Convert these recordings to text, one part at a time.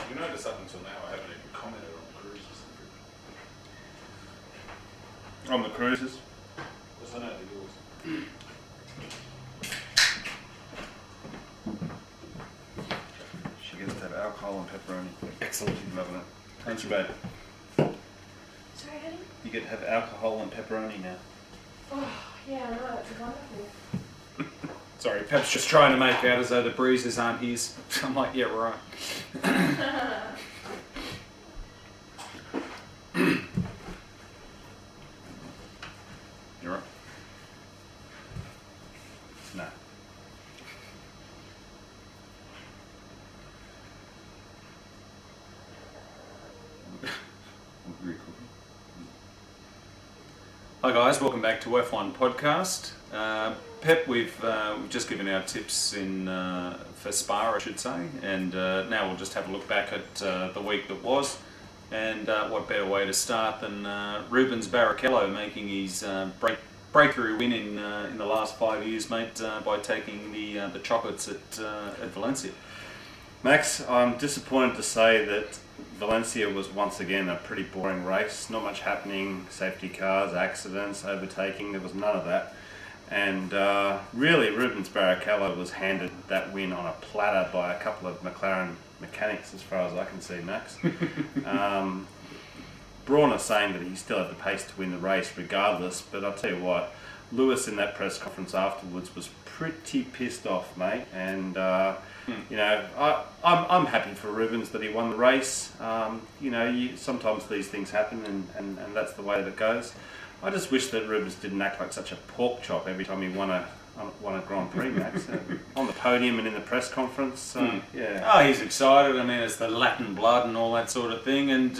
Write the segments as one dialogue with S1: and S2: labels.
S1: You notice up until now I haven't even commented on the cruises.
S2: On the cruises?
S1: Because I know they're yours.
S2: She gets to have alcohol and pepperoni.
S1: Excellent.
S2: She's loving it. Thanks, babe.
S3: Sorry, honey?
S2: You get to have alcohol and pepperoni now.
S3: Oh, yeah, I know, it's wonderful.
S1: Sorry, Pep's just trying to make out as though the bruises aren't his. I'm like, yeah, right.
S2: You're right. No.
S1: Hi guys, welcome back to F1 Podcast. Pep, we've just given our tips for Spa, I should say, and now we'll just have a look back at the week that was, and what better way to start than Rubens Barrichello making his breakthrough win in the last 5 years, mate, by taking the chocolates at Valencia.
S2: Max, I'm disappointed to say that Valencia was once again a pretty boring race. Not much happening, safety cars, accidents, overtaking, there was none of that. And really Rubens Barrichello was handed that win on a platter by a couple of McLaren mechanics as far as I can see, Max. Braun is saying that he still had the pace to win the race regardless, but I'll tell you what, Lewis in that press conference afterwards was pretty pissed off, mate, and you know, I'm happy for Rubens that he won the race. You know, sometimes these things happen, and that's the way that it goes. I just wish that Rubens didn't act like such a pork chop every time he won a Grand Prix, Max. On the podium and in the press conference. Yeah.
S1: Oh, he's excited. I mean, it's the Latin blood and all that sort of thing, and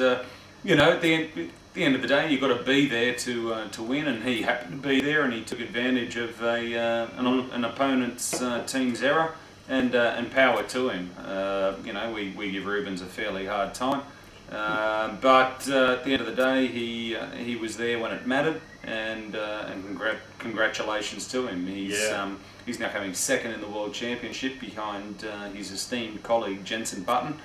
S1: you know, at the end of the day, you've got to be there to win, and he happened to be there, and he took advantage of an opponent's team's error, and power to him. You know, we give Rubens a fairly hard time, but at the end of the day, he was there when it mattered, and congratulations to him. He's now coming second in the World Championship behind his esteemed colleague Jenson Button.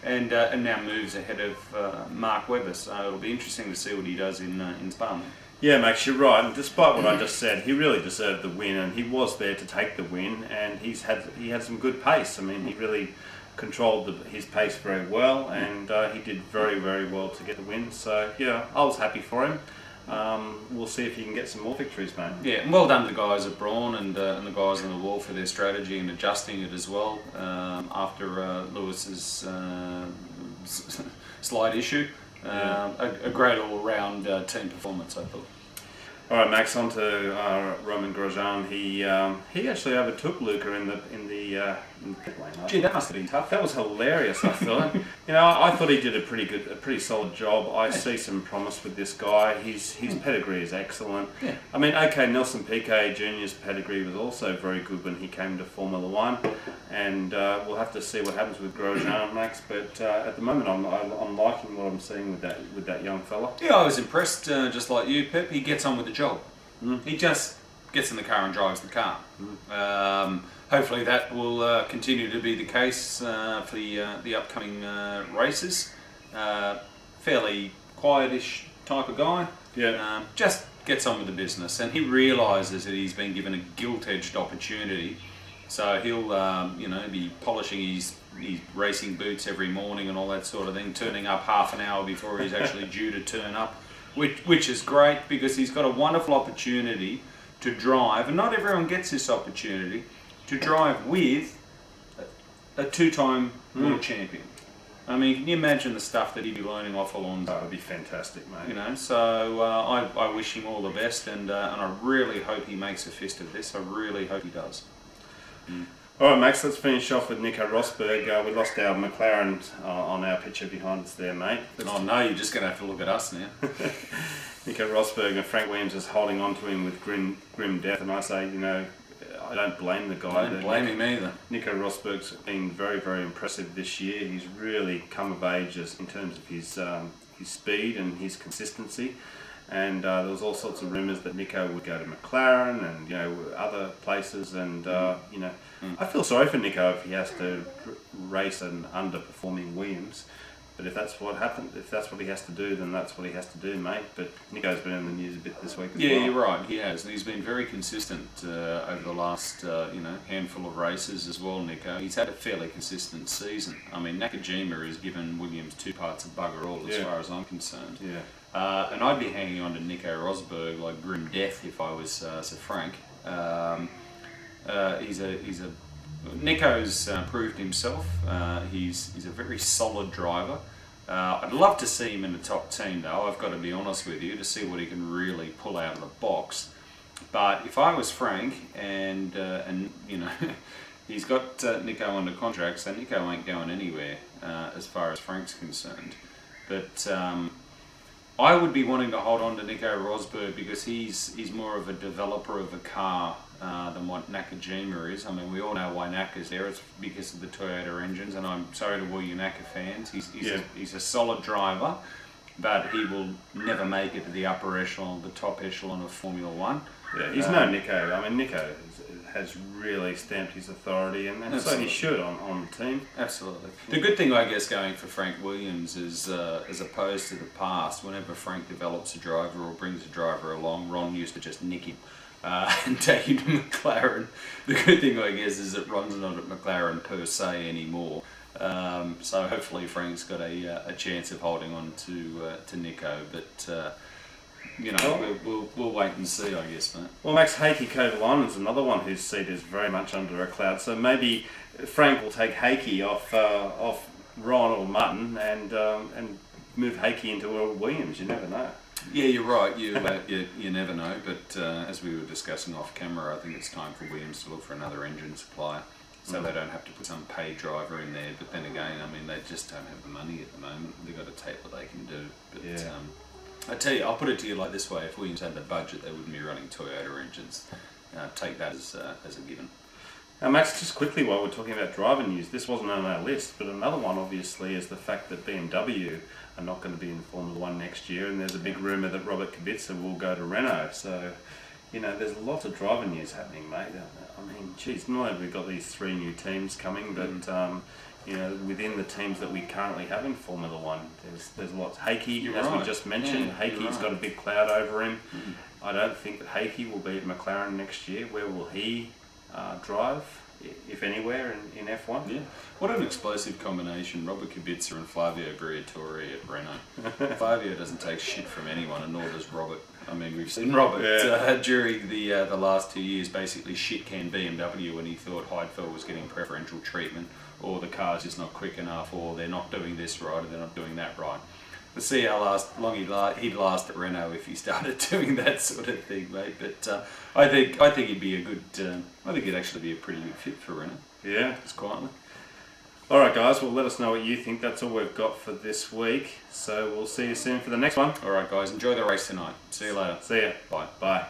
S1: And now moves ahead of Mark Webber, so it'll be interesting to see what he does in Spa.
S2: Yeah, Max, you're right. And despite what I just said, he really deserved the win, and he was there to take the win. And he had some good pace. I mean, he really controlled his pace very well, and he did very, very well to get the win. So yeah, I was happy for him. We'll see if he can get some more victories, mate.
S1: Yeah, and well done to the guys at Braun and the guys on the wall for their strategy and adjusting it as well after Lewis's slight issue. A great all-round team performance, I thought.
S2: All right, Max, on to Romain Grosjean. He actually overtook Luca in the pit lane.
S1: Gee, that must have been tough.
S2: That was hilarious, I thought. You know, I thought he did a pretty solid job. I see some promise with this guy. His pedigree is excellent.
S1: Yeah.
S2: I mean, okay, Nelson Piquet Jr.'s pedigree was also very good when he came to Formula One, and we'll have to see what happens with Grosjean, Max. But at the moment, I'm liking what I'm seeing with that young fella.
S1: Yeah, I was impressed, just like you, Pep. He gets on with the job. He just gets in the car and drives the car. Hopefully that will continue to be the case for the upcoming races. Fairly quietish type of guy.
S2: Yeah.
S1: Just gets on with the business, and he realises that he's been given a gilt-edged opportunity. So he'll, you know, be polishing his racing boots every morning and all that sort of thing, turning up half an hour before he's actually due to turn up, which is great because he's got a wonderful opportunity to drive, and not everyone gets this opportunity, to drive with a two-time world champion. I mean, can you imagine the stuff that he'd be learning off Alonso?
S2: That would be fantastic, mate.
S1: You know, so I wish him all the best, and I really hope he makes a fist of this. I really hope he does.
S2: All right, Max, let's finish off with Nico Rosberg. We lost our McLaren on our picture behind us there, mate.
S1: Oh no, you're just going to have to look at us now.
S2: Nico Rosberg and Frank Williams is holding on to him with grim death, and I say, you know, I don't blame the guy.
S1: I don't blame him either.
S2: Nico Rosberg's been very, very impressive this year. He's really come of age in terms of his speed and his consistency. And there was all sorts of rumours that Nico would go to McLaren and, you know, other places. And, you know, I feel sorry for Nico if he has to race an underperforming Williams. But if that's what happened, if that's what he has to do, then that's what he has to do, mate. But Nico's been in the news a bit this week as well.
S1: Yeah, you're right. He has. And he's been very consistent over the last, you know, handful of races as well, Nico. He's had a fairly consistent season. I mean, Nakajima has given Williams 2 parts of bugger all as far as I'm concerned.
S2: Yeah.
S1: And I'd be hanging on to Nico Rosberg like grim death if I was Sir Frank. Nico's proved himself. He's a very solid driver. I'd love to see him in the top team, though. I've got to be honest with you, to see what he can really pull out of the box. But if I was Frank, and you know, he's got Nico under contract, so Nico ain't going anywhere as far as Frank's concerned. But I would be wanting to hold on to Nico Rosberg because he's more of a developer of a car than what Nakajima is. I mean, we all know why Naka's there. It's because of the Toyota engines, and I'm sorry to all you Naka fans. He's a solid driver, but he will never make it to the upper echelon, the top echelon of Formula One.
S2: Yeah, he's no Nico. I mean, Nico has really stamped his authority, and so he should on the team.
S1: Absolutely. The good thing, I guess, going for Frank Williams is, as opposed to the past, whenever Frank develops a driver or brings a driver along, Ron used to just nick him and take him to McLaren. The good thing, I guess, is that Ron's not at McLaren per se anymore. So hopefully Frank's got a chance of holding on to Nico, but you know, we'll wait and see, I guess, mate.
S2: Well, Max Kovalainen is another one whose seat is very much under a cloud. So maybe Frank will take Heikki off Ron or Martin and move Heikki into a Williams. You never know.
S1: Yeah, you're right. You never know. But as we were discussing off camera, I think it's time for Williams to look for another engine supplier, so they don't have to put some paid driver in there. But then again, I mean, they just don't have the money at the moment. They've got to take what they can do. But I tell you, I'll put it to you like this way: if Williams had the budget, they wouldn't be running Toyota engines. Take that as a given.
S2: Now, Max, just quickly while we're talking about driver news, this wasn't on our list, but another one obviously is the fact that BMW are not going to be in Formula One next year, and there's a big rumour that Robert Kubica will go to Renault. So, you know, there's a lot of driver news happening, mate. I mean, geez, not only have we got these 3 new teams coming, but you know, within the teams that we currently have in Formula One, there's lots. Heikki, as we just mentioned, Heikki's got a big cloud over him. I don't think that Heikki will be at McLaren next year. Where will he drive, if anywhere, in F1?
S1: Yeah. What an explosive combination, Robert Kubica and Flavio Briatore at Renault. Flavio doesn't take shit from anyone, and nor does Robert. I mean, we've seen Robert during the last 2 years basically shit-can BMW when he thought Heidfeld was getting preferential treatment, or the car's just not quick enough, or they're not doing this right, or they're not doing that right. We'll see how long he'd last at Renault if he started doing that sort of thing, mate. But I think he'd be a good. I think he'd actually be a pretty good fit for Renault.
S2: Yeah,
S1: just quietly.
S2: All right, guys. Well, let us know what you think. That's all we've got for this week. So we'll see you soon for the next one.
S1: All right, guys. Enjoy the race tonight. See you later.
S2: See ya.
S1: Bye.
S2: Bye.